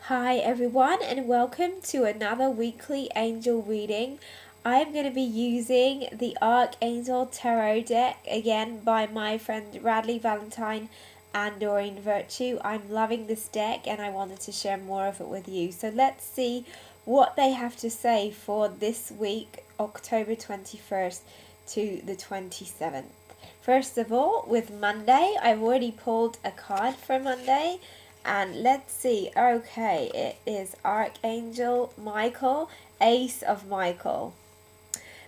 Hi everyone and welcome to another weekly angel reading. I am going to be using the Archangel Tarot deck again by my friend Radleigh, Valentine and Doreen Virtue. I'm loving this deck and I wanted to share more of it with you. So let's see what they have to say for this week, October 21st to the 27th. First of all, with Monday, I've already pulled a card for Monday. And let's see, okay, it is Archangel Michael, Ace of Michael.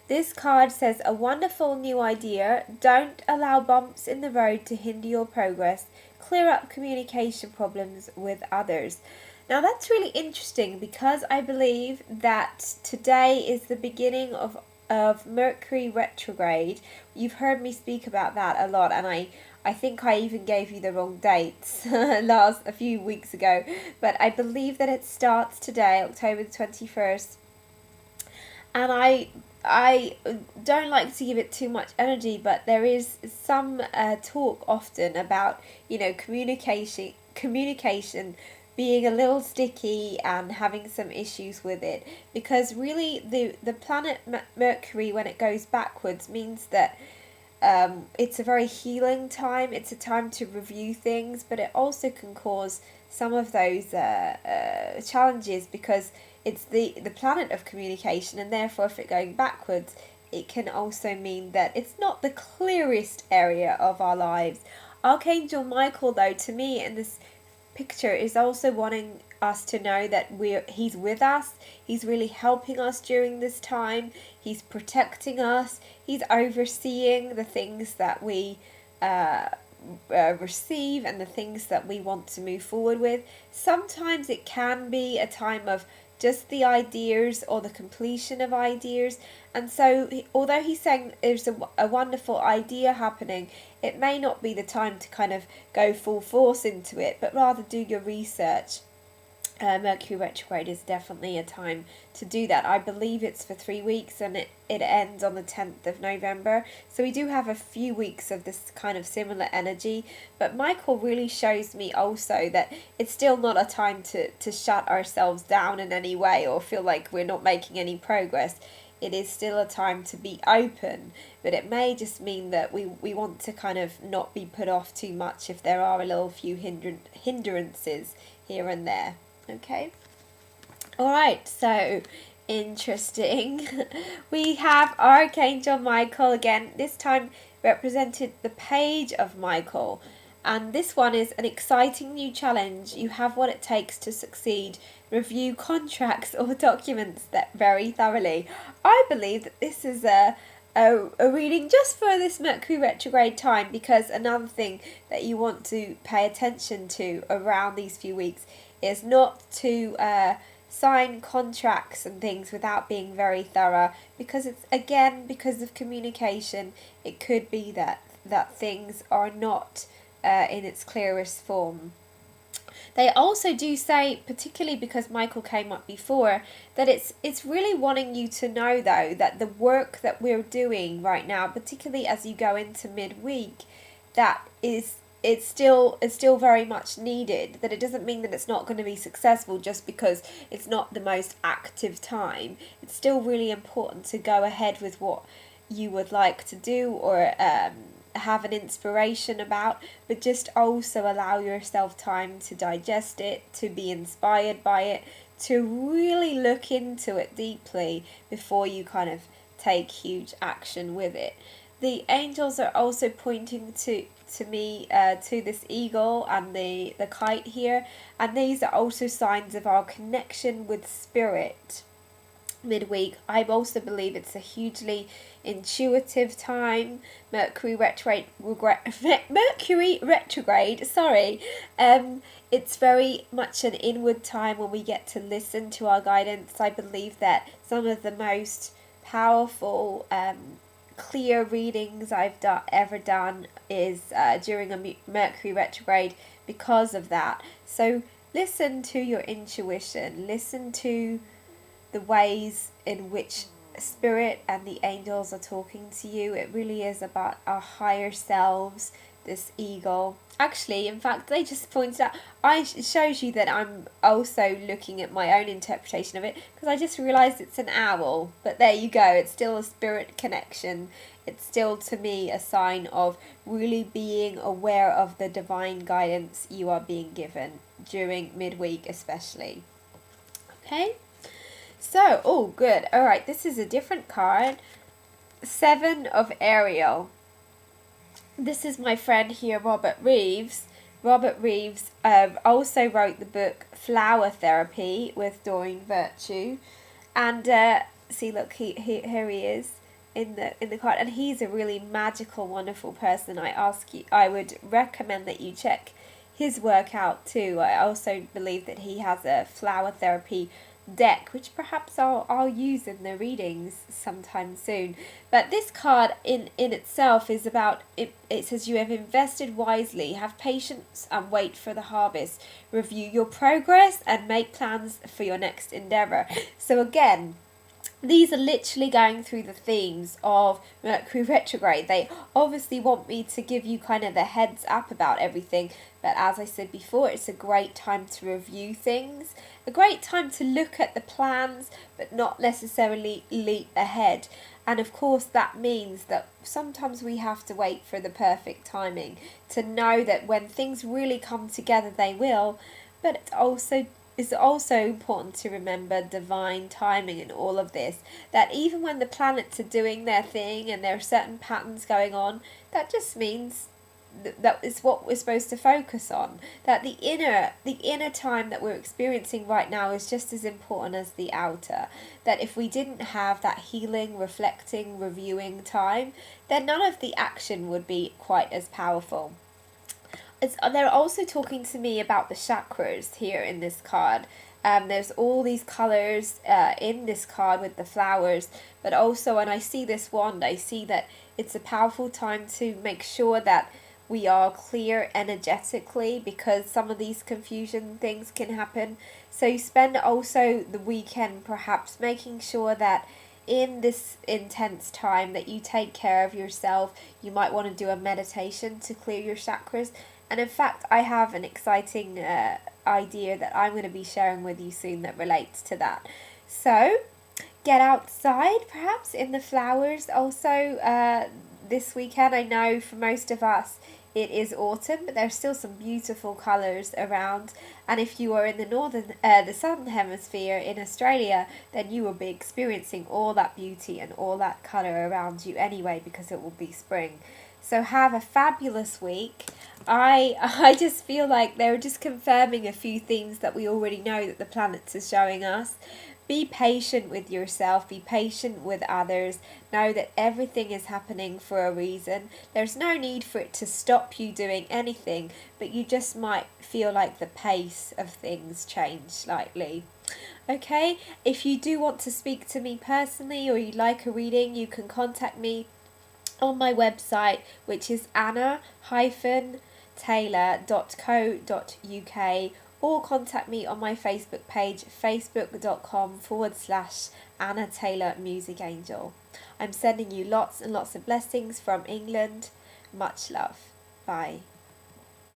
This card says, a wonderful new idea. Don't allow bumps in the road to hinder your progress. Clear up communication problems with others. Now that's really interesting because I believe that today is the beginning of Mercury Retrograde. You've heard me speak about that a lot, and I think I even gave you the wrong dates a few weeks ago, but I believe that it starts today, October the 21st, and I don't like to give it too much energy, but there is some talk often about, communication being a little sticky and having some issues with it, because really the planet Mercury, when it goes backwards, means that it's a very healing time. It's a time to review things, but it also can cause some of those challenges because it's the planet of communication, and therefore if it's going backwards, it can also mean that it's not the clearest area of our lives. Archangel Michael, though, to me in this picture is also wanting us to know that he's with us. He's really helping us during this time. He's protecting us. He's overseeing the things that we receive and the things that we want to move forward with. Sometimes it can be a time of just the ideas or the completion of ideas, and so although he's saying there's a wonderful idea happening, it may not be the time to kind of go full force into it, but rather do your research. Mercury retrograde is definitely a time to do that. I believe it's for 3 weeks and it ends on the 10th of November. So we do have a few weeks of this kind of similar energy. But Michael really shows me also that it's still not a time to shut ourselves down in any way or feel like we're not making any progress. It is still a time to be open, but it may just mean that we want to kind of not be put off too much if there are a little few hindrances here and there. Okay. Alright, so interesting. We have Archangel Michael again, this time represented the Page of Michael. And this one is an exciting new challenge. You have what it takes to succeed. Review contracts or documents that very thoroughly. I believe that this is a reading just for this Mercury retrograde time, because another thing that you want to pay attention to around these few weeks is not to sign contracts and things without being very thorough, because it's again because of communication. It could be that things are not in its clearest form. They also do say, particularly because Michael came up before, that it's really wanting you to know though that the work that we're doing right now, particularly as you go into midweek, that it's still very much needed. That it doesn't mean that it's not going to be successful just because it's not the most active time. It's still really important to go ahead with what you would like to do or have an inspiration about, but just also allow yourself time to digest it, to be inspired by it, to really look into it deeply before you kind of take huge action with it. The angels are also pointing to me to this eagle and the kite here, and these are also signs of our connection with spirit. Midweek, I also believe it's a hugely intuitive time. Mercury retrograde, sorry. It's very much an inward time when we get to listen to our guidance. I believe that some of the most powerful clear readings I've ever done is during a Mercury retrograde because of that. So listen to your intuition, listen to the ways in which spirit and the angels are talking to you. It really is about our higher selves, this eagle. Actually, in fact, they just pointed out, it shows you that I'm also looking at my own interpretation of it, because I just realised it's an owl. But there you go, it's still a spirit connection. It's still, to me, a sign of really being aware of the divine guidance you are being given during midweek especially. Okay? So, oh, good. Alright, this is a different card. 7 of Ariel. This is my friend here, Robert Reeves. Robert Reeves also wrote the book Flower Therapy with Doreen Virtue. And see, look, here he is in the card. And he's a really magical, wonderful person. I would recommend that you check his work out too. I also believe that he has a flower therapy deck, which perhaps I'll use in the readings sometime soon. But this card in itself is about, it says, you have invested wisely, have patience and wait for the harvest, review your progress and make plans for your next endeavour. So again, these are literally going through the themes of Mercury Retrograde. They obviously want me to give you kind of the heads up about everything, but as I said before, it's a great time to review things, a great time to look at the plans, but not necessarily leap ahead. And of course that means that sometimes we have to wait for the perfect timing to know that when things really come together, they will. But it's also important to remember divine timing in all of this, that even when the planets are doing their thing and there are certain patterns going on, that just means that is what we're supposed to focus on, that the inner time that we're experiencing right now is just as important as the outer, that if we didn't have that healing, reflecting, reviewing time, then none of the action would be quite as powerful. They're also talking to me about the chakras here in this card. There's all these colours in this card with the flowers, but also when I see this wand, I see that it's a powerful time to make sure that we are clear energetically, because some of these confusion things can happen. So you spend also the weekend perhaps making sure that in this intense time that you take care of yourself. You might want to do a meditation to clear your chakras. And in fact, I have an exciting idea that I'm going to be sharing with you soon that relates to that. So get outside, perhaps in the flowers also this weekend. I know for most of us it is autumn, but there's still some beautiful colours around. And if you are in the southern hemisphere in Australia, then you will be experiencing all that beauty and all that colour around you anyway, because it will be spring. So have a fabulous week. I just feel like they're just confirming a few things that we already know that the planets are showing us. Be patient with yourself, be patient with others. Know that everything is happening for a reason. There's no need for it to stop you doing anything, but you just might feel like the pace of things change slightly. Okay, if you do want to speak to me personally or you'd like a reading, you can contact me on my website, which is anna-taylor.co.uk, or contact me on my Facebook page, facebook.com/Anna Taylor Music Angel. I'm sending you lots and lots of blessings from England. Much love. Bye.